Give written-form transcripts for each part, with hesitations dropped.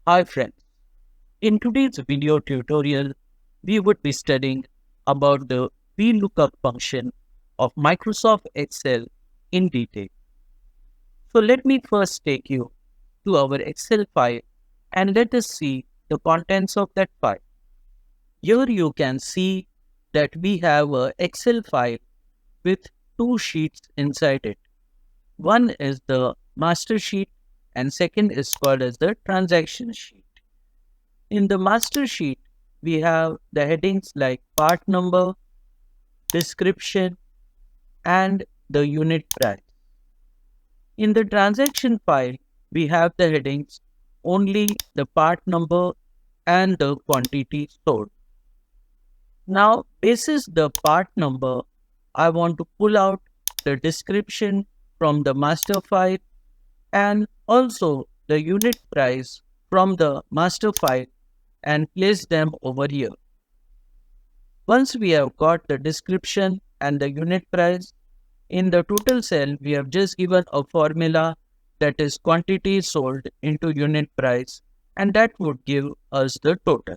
Hi friends, in today's video tutorial, we would be studying about the Vlookup function of Microsoft Excel in detail. So let me first take you to our Excel file and let us see the contents of that file. Here you can see that we have a Excel file with two sheets inside it. One is the master sheet and second is called as the transaction sheet. In the master sheet, we have the headings like part number, description, and the unit price. In the transaction file, we have the headings only the part number and the quantity stored. Now, basis the part number, I want to pull out the description from the master file and also the unit price from the master file and place them over here. Once we have got the description and the unit price, in the total cell, we have just given a formula that is quantity sold into unit price, and that would give us the total.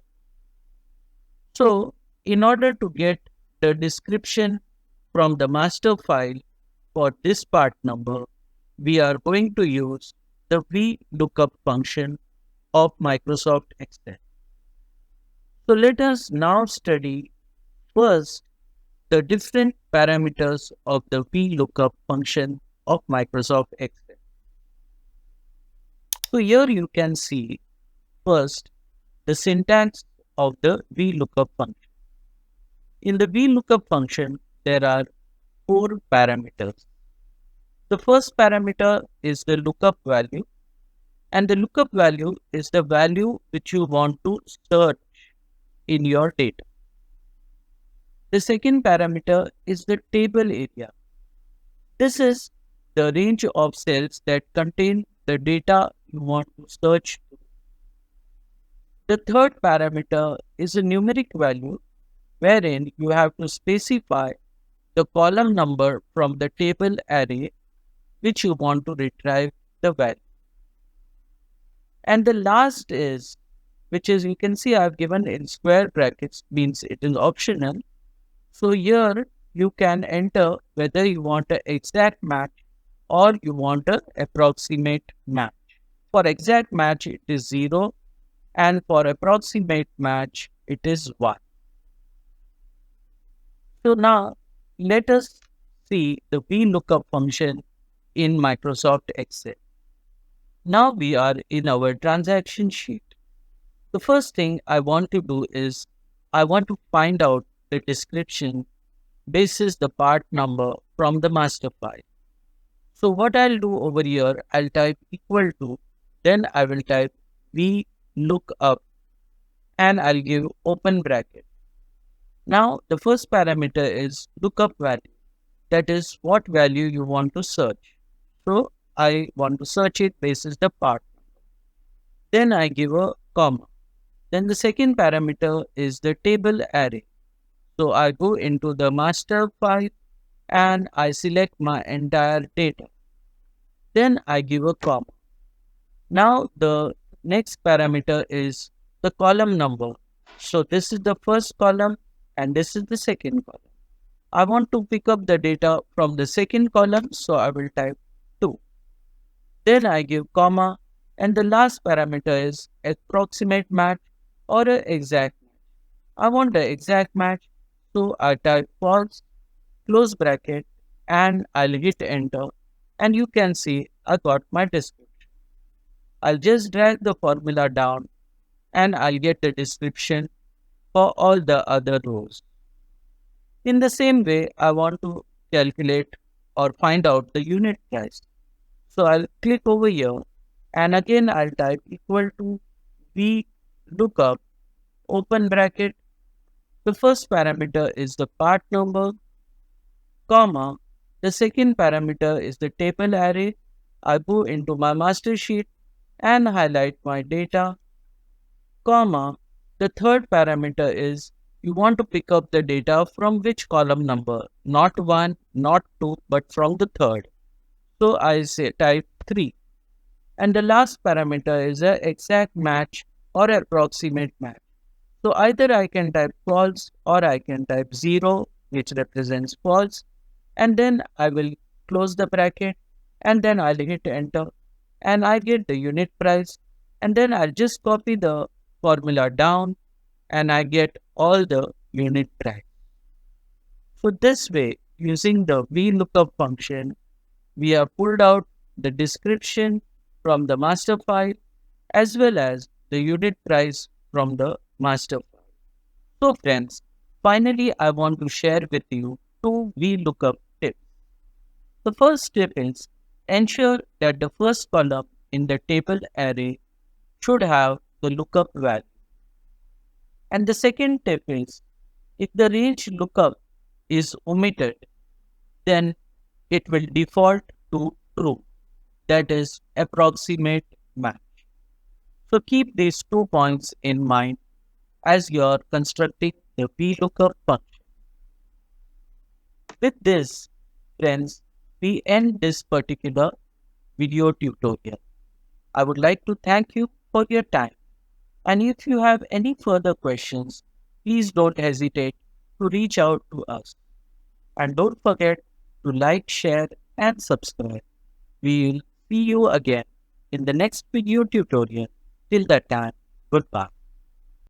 So, in order to get the description from the master file for this part number, we are going to use the Vlookup function of Microsoft Excel. So let us now study first the different parameters of the Vlookup function of Microsoft Excel. So here you can see first the syntax of the Vlookup function. In the Vlookup function, there are four parameters. The first parameter is the lookup value, and the lookup value is the value which you want to search in your data. The second parameter is the table area. This is the range of cells that contain the data you want to search to. The third parameter is a numeric value wherein you have to specify the column number from the table array which you want to retrieve the value. And the last is, which is you can see I have given in square brackets, means it is optional. So here you can enter whether you want an exact match or you want an approximate match. For exact match it is 0 and for approximate match it is 1. So now let us see the Vlookup function in Microsoft Excel. Now we are in our transaction sheet. The first thing I want to do is I want to find out the description basis the part number from the master file. So what I'll do over here, I'll type equal to, then I will type Vlookup and I'll give open bracket. Now the first parameter is lookup value. That is what value you want to search. So I want to search it basis the part number. Then I give a comma. Then the second parameter is the table array. So I go into the master file and I select my entire data. Then I give a comma. Now the next parameter is the column number. So this is the first column and this is the second column. I want to pick up the data from the second column, so I will type 2. Then I give comma and the last parameter is approximate match or an exact match. I want the exact match, so I type false, close bracket, and I'll hit enter, and you can see I got my description. I'll just drag the formula down and I'll get the description for all the other rows. In the same way, I want to calculate or find out the unit price. So I'll click over here and again I'll type equal to Vlookup, open bracket. The first parameter is the part number, comma. The second parameter is the table array. I go into my master sheet and highlight my data, comma. The third parameter is you want to pick up the data from which column number, not 1, not 2, but from the third. So I say type 3. And the last parameter is a exact match or approximate match. So either I can type false or I can type 0, which represents false, and then I will close the bracket, and then I'll hit enter, and I get the unit price, and then I'll just copy the formula down, and I get all the unit price. So this way, using the Vlookup function, we have pulled out the description from the master file as well as the unit price from the master file. So friends, finally I want to share with you two VLOOKUP tips. The first tip is ensure that the first column in the table array should have the lookup value. And the second tip is if the range lookup is omitted, then it will default to true, that is approximate match. So keep these 2 points in mind as you are constructing the VLOOKUP function. With this, friends, we end this particular video tutorial. I would like to thank you for your time. And if you have any further questions, please don't hesitate to reach out to us. And don't forget to like, share, and subscribe. We will see you again in the next video tutorial. Till that time, goodbye.